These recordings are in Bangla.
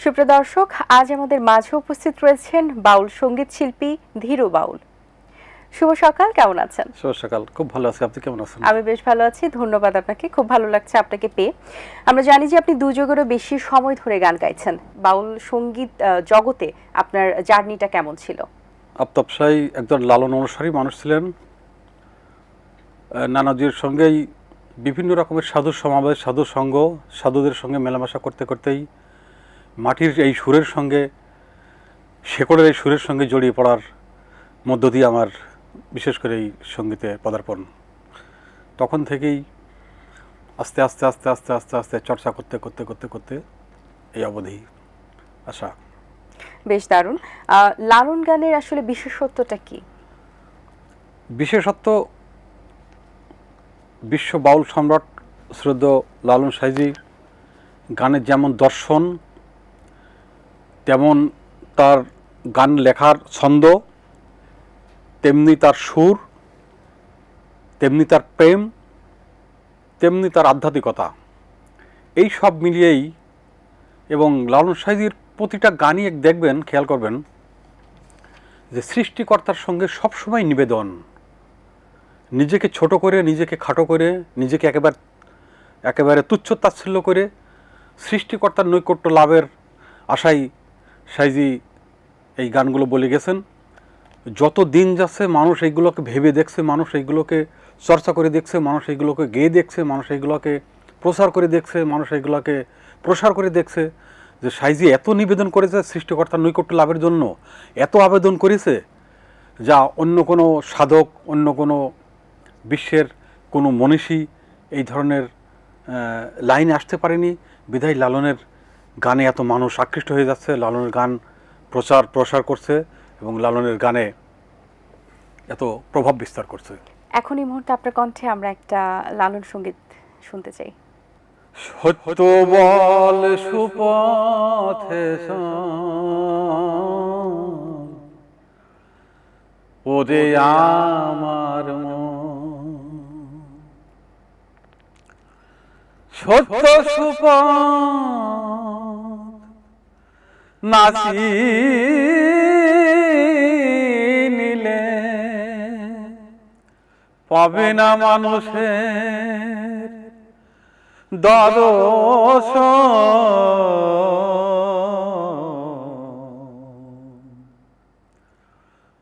সুপ্রিয় দর্শক, আজ আমাদের মাঝে উপস্থিত রয়েছেন বাউল সঙ্গীত শিল্পী ধীরু বাউল। শুভ সকাল, কেমন আছেন? শুভ সকাল, খুব ভালো আছি। আপনি কেমন আছেন? আমি বেশ ভালো আছি, ধন্যবাদ আপনাকে। খুব ভালো লাগছে আপনাকে পেয়ে। আমরা জানি যে আপনি 2 যুগেরও বেশি সময় ধরে গান গাইছেন। বাউল সঙ্গীত জগতে আপনার জার্নিটা কেমন ছিল? আফতাব শাহ একজন লালন অনুসারী মানুষ ছিলেন। নানাজির সঙ্গেই বিভিন্ন রকমের সাধু সমাবেশ, সাধু সঙ্গ, সাধুদের সঙ্গে মেলামেশা করতে করতেই মাটির এই সুরের সঙ্গে, শেকড়ের এই সুরের সঙ্গে জড়িয়ে পড়ার মধ্য দিয়ে আমার বিশেষ করে এই সঙ্গীতে পদার্পণ। তখন থেকেই আস্তে আস্তে আস্তে আস্তে আস্তে আস্তে চর্চা করতে করতে করতে করতে এই অবধি আসা। বেশ দারুণ। লালন গানের আসলে বিশেষত্বটা কি? বিশেষত্ব, বিশ্ব বাউল সম্রাট শ্রদ্ধেয় লালন সাঁইজির গানের যেমন দর্শন, তেমন তার গান লেখার ছন্দ, তেমনি তার সুর, তেমনি তার প্রেম, তেমনি তার আধ্যাত্মিকতা, এই সব মিলিয়েই। এবং লালন সাঁইজির প্রতিটা গানই দেখবেন, খেয়াল করবেন যে সৃষ্টিকর্তার সঙ্গে সবসময় নিবেদন, নিজেকে ছোট করে, নিজেকে খাটো করে, নিজেকে একেবারে তুচ্ছ তাচ্ছিল্য করে সৃষ্টিকর্তার নৈকট্য লাভের আশায় সাঁইজি এই গানগুলো বলে গেছেন। যত দিন যাচ্ছে মানুষ এইগুলোকে ভেবে দেখছে, মানুষ এইগুলোকে চর্চা করে দেখছে, মানুষ এইগুলোকে গেয়ে দেখছে, মানুষ এইগুলোকে প্রচার করে দেখছে, মানুষ এইগুলোকে প্রসার করে দেখছে যে সাঁইজি এত নিবেদন করেছে সৃষ্টিকর্তার নৈকট্য লাভের জন্য, এত আবেদন করেছে যা অন্য কোনো সাধক, অন্য কোনো বিশ্বের কোনো মনীষী এই ধরনের লাইনে আসতে পারেনি। বিধায় লালনের গানে এত মানুষ আকৃষ্ট হয়ে যাচ্ছে, লালনের গান প্রসার করছে এবং লালনের গানে এত প্রভাব বিস্তার করছে। এখন এই মুহূর্তে আপনার কণ্ঠে আমরা একটা লালন সঙ্গীত শুনতে চাই। সত্য বল সুপথে ওরে আমার সত্য সুপথ নাচি নিলে পাবে না মানুষের দর্শন,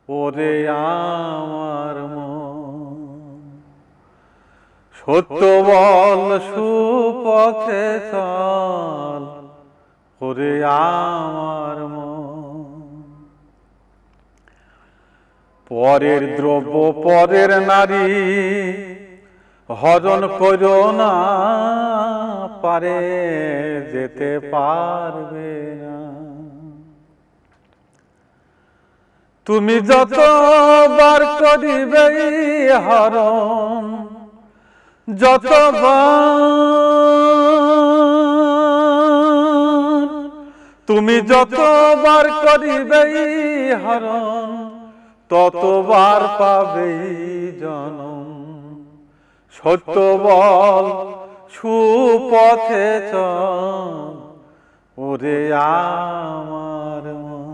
ওরে আমার মন সত্য বল সুপথে চল, ওরে আমার মন। পরের দ্রব্য, পরের নারী হরণ করো না, পারে যেতে পারবে না। তুমি যতবার করিবে হরণ, তুমি যতবার করিবে হরণ, ততবার পাবে জনম। সত্য বল সুপথে চল, ওরে আমার মন।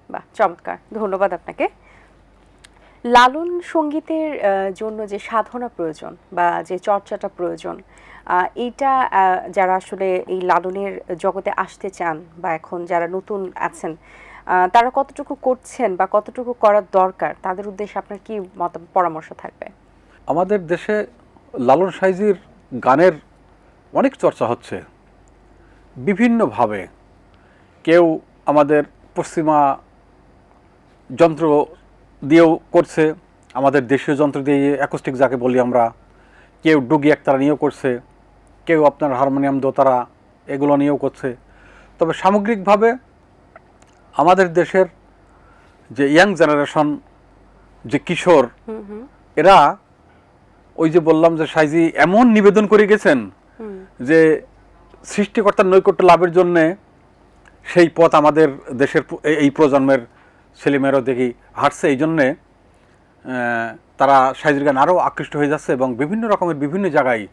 বাহ, চমৎকার, ধন্যবাদ আপনাকে। লালন সঙ্গীতের জন্য যে সাধনা প্রয়োজন বা যে চর্চাটা প্রয়োজন, এইটা যারা আসলে এই লালনের জগতে আসতে চান বা এখন যারা নতুন আছেন, তারা কতটুকু করছেন বা কতটুকু করার দরকার, তাদের উদ্দেশ্যে আপনার কি পরামর্শ থাকবে? আমাদের দেশে লালন সাঁইজির গানের অনেক চর্চা হচ্ছে বিভিন্নভাবে। কেউ আমাদের পশ্চিমা যন্ত্র দিয়েও করছে, আমাদের দেশীয় যন্ত্র দিয়ে অ্যাকোস্টিক যাকে বলি আমরা, কেউ ডুগি একতারা নিয়েও করছে, কেউ আপনার হারমোনিয়াম দোতারা এগুলো নিয়েও করছে। তবে সামগ্রিকভাবে আমাদের দেশের যে ইয়াং জেনারেশন, যে কিশোর, এরা ওই যে বললাম যে সাঁইজি এমন নিবেদন করে গেছেন যে সৃষ্টিকর্তার নৈকট্য লাভের জন্যে সেই পথ আমাদের দেশের এই প্রজন্মের ছেলেমেয়েরাও দেখি হাঁটছে। এই জন্যে তারা সাঁইজির গান আরও আকৃষ্ট হয়ে যাচ্ছে এবং বিভিন্ন রকমের বিভিন্ন জায়গায়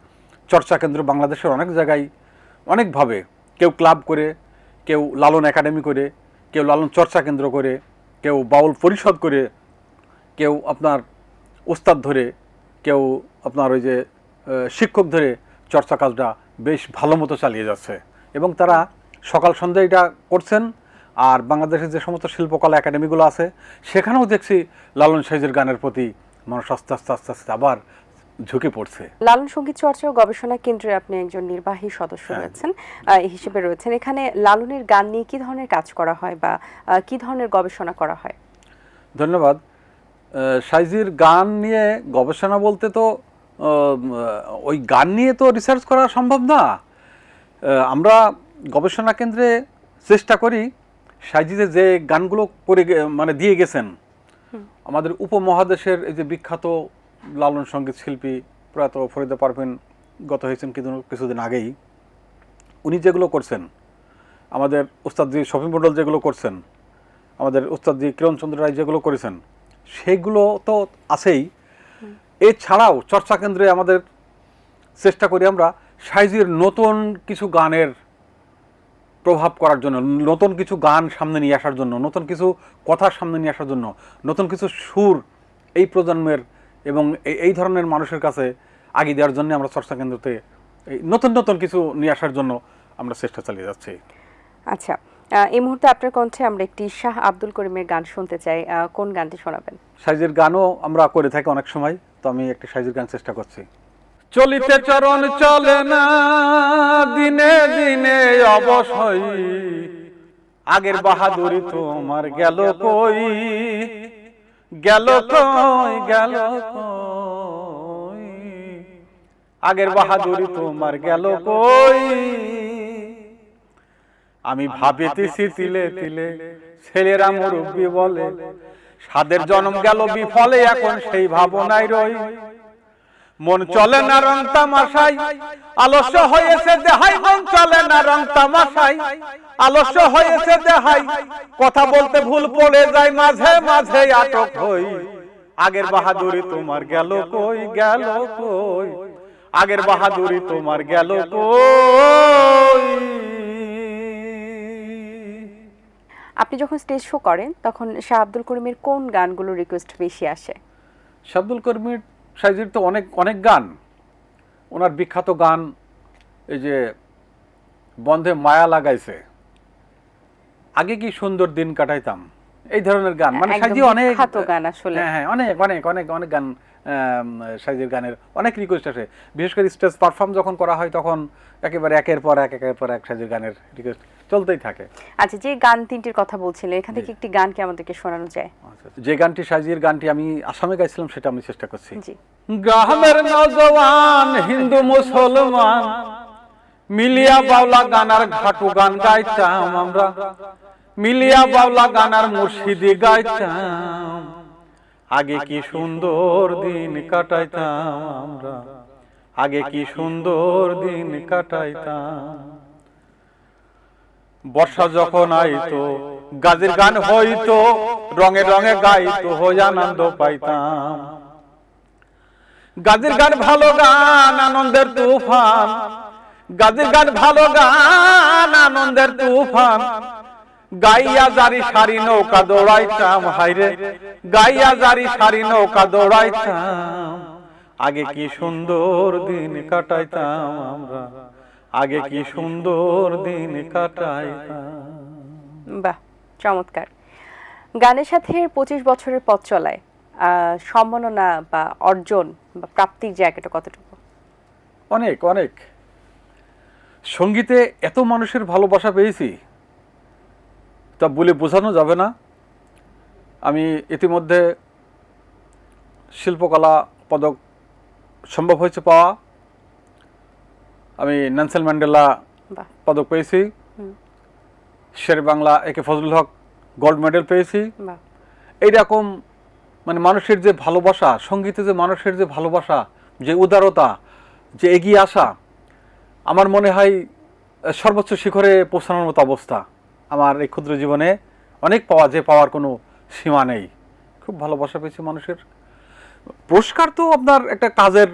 চর্চা কেন্দ্র বাংলাদেশের অনেক জায়গায় অনেকভাবে, কেউ ক্লাব করে, কেউ লালন একাডেমি করে, কেউ লালন চর্চা কেন্দ্র করে, কেউ বাউল পরিষদ করে, কেউ আপনার ওস্তাদ ধরে, কেউ আপনার ওই যে শিক্ষক ধরে চর্চা কাজটা বেশ ভালো মতো চালিয়ে যাচ্ছে। এবং তারা সকাল সন্ধ্যা এটা করছেন। আর বাংলাদেশের যে সমস্ত শিল্পকলা একাডেমিগুলো আছে সেখানেও দেখছি লালন সাইজের গানের প্রতি মানুষ আস্তে আস্তে আস্তে আস্তে আবার ঝুঁকে পড়ছে। লালন সঙ্গীত চর্চা ও গবেষণা কেন্দ্রে আপনি একজন নির্বাহী সদস্য রয়েছেন, হিসেবে রয়েছেন। এখানে লালনের গান নিয়ে কি ধরনের কাজ করা হয় বা কি ধরনের গবেষণা করা হয়? ধন্যবাদ। সাইজির গান নিয়ে গবেষণা বলতে তো ওই গান নিয়ে তো রিসার্চ করা সম্ভব না। আমরা গবেষণা কেন্দ্রে চেষ্টা করি সাইজিদের যে গানগুলো করে মানে দিয়ে গেছেন আমাদের উপমহাদেশের এই যে বিখ্যাত লালন সঙ্গীত শিল্পী প্রয়াত ফরিদা পারভিন গত হয়েছেন কিছুদিন আগেই, উনি যেগুলো করছেন, আমাদের ওস্তাদজি শফি মণ্ডল যেগুলো করছেন, আমাদের ওস্তাদজি কিরণচন্দ্র রায় যেগুলো করেছেন সেগুলো তো আছেই। এছাড়াও চর্চা কেন্দ্রে আমাদের চেষ্টা করি আমরা সাইজির নতুন কিছু গানের প্রভাব করার জন্য, নতুন কিছু গান সামনে নিয়ে আসার জন্য, নতুন কিছু কথা সামনে নিয়ে আসার জন্য, নতুন কিছু সুর এই প্রজন্মের এবং এই ধরনের মানুষের কাছে আগিয়ে দেওয়ার জন্য আমরা চর্চা কেন্দ্রতে এই নতুন নতুন কিছু নিয়ে আসার জন্য আমরা চেষ্টা চালিয়ে যাচ্ছি। আচ্ছা, এই মুহূর্তে আপনার কণ্ঠে আমরা একটি শাহ আব্দুল করিমের গান শুনতে চাই। কোন গানটি শোনাবেন? সাইজের গানও আমরা করে থাকি অনেক সময়, তো আমি একটি সাইজের গান চেষ্টা করছি। চলিতে চরণ চলে না দিনে দিনে অবশ্যই, আগের বাহাদুরি তোমার গেল কই, গেল কই, গেল কই, আগের বাহাদুরি তোমার গেল কই। আমি ভাবিতেছি তিলে তিলে ছেলেরা মুরব্বি বলে, সাদের জন্ম গেল বিফলে এখন সেই ভাবনায় রই। মন চলে না রং তামাশাই আলস্য হয়েছে দেহাই, মন চলে না রং তামাশাই আলস্য হয়েছে দেহাই, কথা বলতে ভুল পড়ে যায় মাঝে মাঝে আটক হই। আগের বাহাদুরি তোমার গেল কই, গেল কই, আগের বাহাদুরি তোমার গেল কই। আপনি যখন স্টেজ শো করেন তখন শাহ আব্দুল করিমের কোন গানগুলো রিকোয়েস্ট বেশি আসে? শাহ আব্দুল করিমের সাইজির তো অনেক অনেক গান, ওনার বিখ্যাত গান এই যে বন্ধে মায়া লাগাইছে, আগে কি সুন্দর দিন কাটাইতাম, এই ধরনের গান, মানে সাইজি অনেক বিখ্যাত গান আসলে। হ্যাঁ হ্যাঁ, অনেক অনেক অনেক অনেক গান সাইজির গানের অনেক রিকোয়েস্ট আসে। বিশেষ করে স্টেজ পারফর্ম যখন করা হয় তখন একেবারে একের পর এক সাইজির গানের রিকোয়েস্ট চলতেই থাকে। আচ্ছা, যে গান তিনটির কথা বলছিলেন এখান থেকে একটি গান কি আমাদেরকে শোনানো যায়? যে গানটি সাইজির গানটি আমি আসামে গাইছিলাম সেটা আমি চেষ্টা করছি। জি। গ্রামের নওজওয়ান হিন্দু মুসলমান মিলিয়া বাউলা গানার ঘাটু গান গাইতাম আমরা, মিলিয়া বাউলা গানার মুর্শিদি গাইতাম, আগে কি সুন্দর দিন কাটাইতাম আমরা, আগে কি সুন্দর দিন কাটাইতাম। বর্ষা যখন আইতো গাজের গান হইতো, রঙে রঙে গাইতো হই আনন্দ পাইতাম। গাজের গান ভালো গান আনন্দের তুফান, গাজের গান ভালো গান আনন্দের তুফান, গাইয়া জারি সারি নৌকা দৌড়াইতাম, হাইরে গাইয়া জারি সারি নৌকা দৌড়াইতাম, আগে কি সুন্দর দিন কাটাইতাম আমরা, আগে কি সুন্দর দিন কাটাইতাম। বাহ, চমৎকার। গানের সাথে 25 বছরের পথ চলায় সম্মাননা বা অর্জন বা প্রাপ্তির জায়গাটা কতটুকু? অনেক অনেক। সঙ্গীতে এত মানুষের ভালোবাসা পেয়েছি তা বলে বোঝানো যাবে না। আমি ইতিমধ্যে শিল্পকলা পদক সম্ভব হয়েছে পাওয়া, আমি নেলসন ম্যান্ডেলা পদক পেয়েছি, শের বাংলা একে ফজলুল হক গোল্ড মেডেল পেয়েছি। এইরকম মানে মানুষের যে ভালোবাসা, সঙ্গীতে যে মানুষের যে ভালোবাসা, যে উদারতা, যে এগিয়ে আসা, আমার মনে হয় সর্বোচ্চ শিখরে পৌঁছানোর মতো অবস্থা। আমার এই ক্ষুদ্র জীবনে অনেক পাওয়া, যে পাওয়ার কোনো সীমা নেই। খুব ভালোবাসা পেয়েছি মানুষের। পুরস্কার তো আপনার একটা কাজের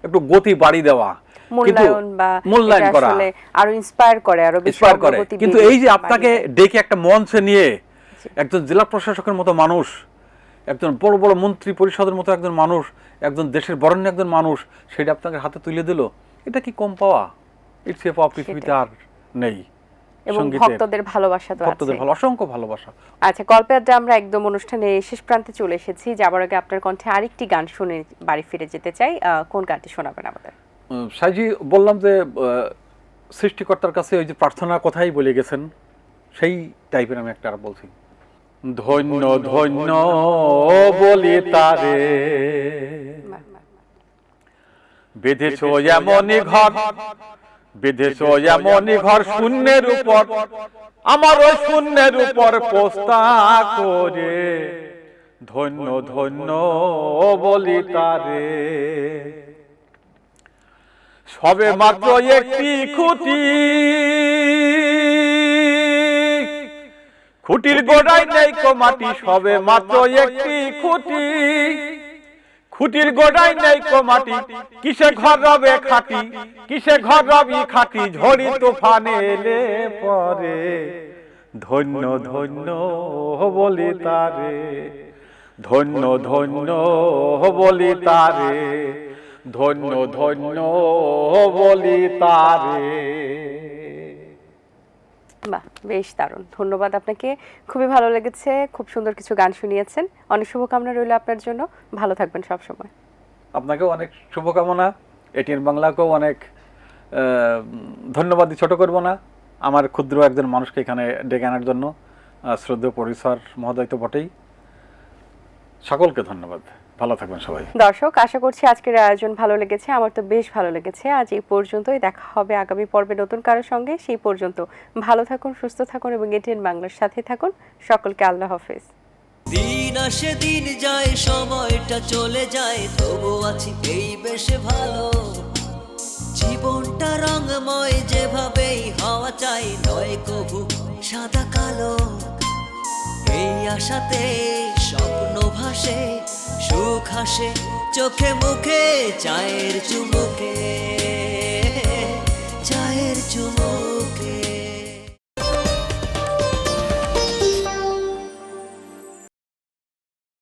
একটু গতি বাড়ি দেওয়া, মূল্যায়ন বা মূল্যায়ন এটা করা, আসলে আরো ইন্সপায়ার করে, আরো বেশি ইন্সপায়ার করে। অগ্রগতি কিন্তু এই যে আপনাকে ডেকে একটা মঞ্চে নিয়ে একজন জেলা প্রশাসকের মতো মানুষ, একজন বড় বড় মন্ত্রী পরিষদের মতো একজন মানুষ, একজন দেশের বরেণ্য একজন মানুষ, সেটা আপনাকে হাতে তুলে দিল, এটা কি কম পাওয়া? এর চেয়ে পাওয়া পৃথিবীতে আর নেই। এবং ভক্তদের ভালোবাসা তো আছে, ভক্তদের ভালো, অসংখ্য ভালোবাসা। আচ্ছা, গল্পে আড্ডা আমরা একদম অনুষ্ঠানের শেষ প্রান্তে চলে এসেছি। যাবার আগে আপনার কণ্ঠে আরেকটি গান শুনে বাড়ি ফিরে যেতে চাই। কোন গানটি শোনাবেন আমাদের? সাইজি, বললাম যে সৃষ্টিকর্তার কাছে ওই যে প্রার্থনার কথাই বলে গেছেন, সেই টাইপের আমি একটা বলছি। ধন্য ধন্য বলি তারে, বেঁধেছ এমনই ঘর, বেঁধেছ এমনই ঘর শূন্যের উপর, আমার ওই শূন্যের উপর পোস্তা করে, ধন্য ধন্য বলি তারে। সবে মাত্র একটি খুঁটি, খুঁটির গোড়ায় নেই কো মাটি, সবে মাত্র একটি খুঁটি, খুঁটির গোড়ায় নেই কো মাটি, কিসে ঘর রবে খাটি, কিসে ঘর রবি খাটি, ঝড়ি তুফানে এলে পরে, ধন্য ধন্য বলি তারে, ধন্য ধন্য বলি তারে, ধন্য ধন্য বলি তারে। বাহ, বেশ দারুণ, ধন্যবাদ আপনাকে, খুবই ভালো লেগেছে, খুব সুন্দর কিছু গান শুনিয়েছেন। অনেক শুভকামনা রইল আপনার জন্য, ভালো থাকবেন সব সময়। আপনাকেও অনেক শুভকামনা, এটিএন বাংলাকেও অনেক ধন্যবাদ, ছোট করব না। আমার ক্ষুদ্র একজন মানুষকে এখানে ডেকে আনার জন্য শ্রদ্ধেয় পরিসর মহোদয় তো বটেই। সকলকে ধন্যবাদ, ভালো থাকবেন সবাই। দর্শক, আশা করছি আজকের আয়োজন ভালো লেগেছে, আমার তো বেশ ভালো লেগেছে। আজ এই পর্যন্তই, দেখা হবে আগামী পর্বে নতুন কারোর সঙ্গে। সেই পর্যন্ত ভালো থাকুন, সুস্থ থাকুন এবং এটিএন বাংলার সাথে থাকুন। সকলকে আল্লাহ হাফেজ। দিন আসে দিন যায়, সময়টা চলে যায়, তবু আছি এই বেশ ভালো। জীবনটা রঙময়, যেভাবেই হওয়া চাই, নয় কভু সাদা কালো। এই আশাতে স্বপ্ন ভাসে, সুখ হাসে চোখে মুখে, চায়ের চুমুকে।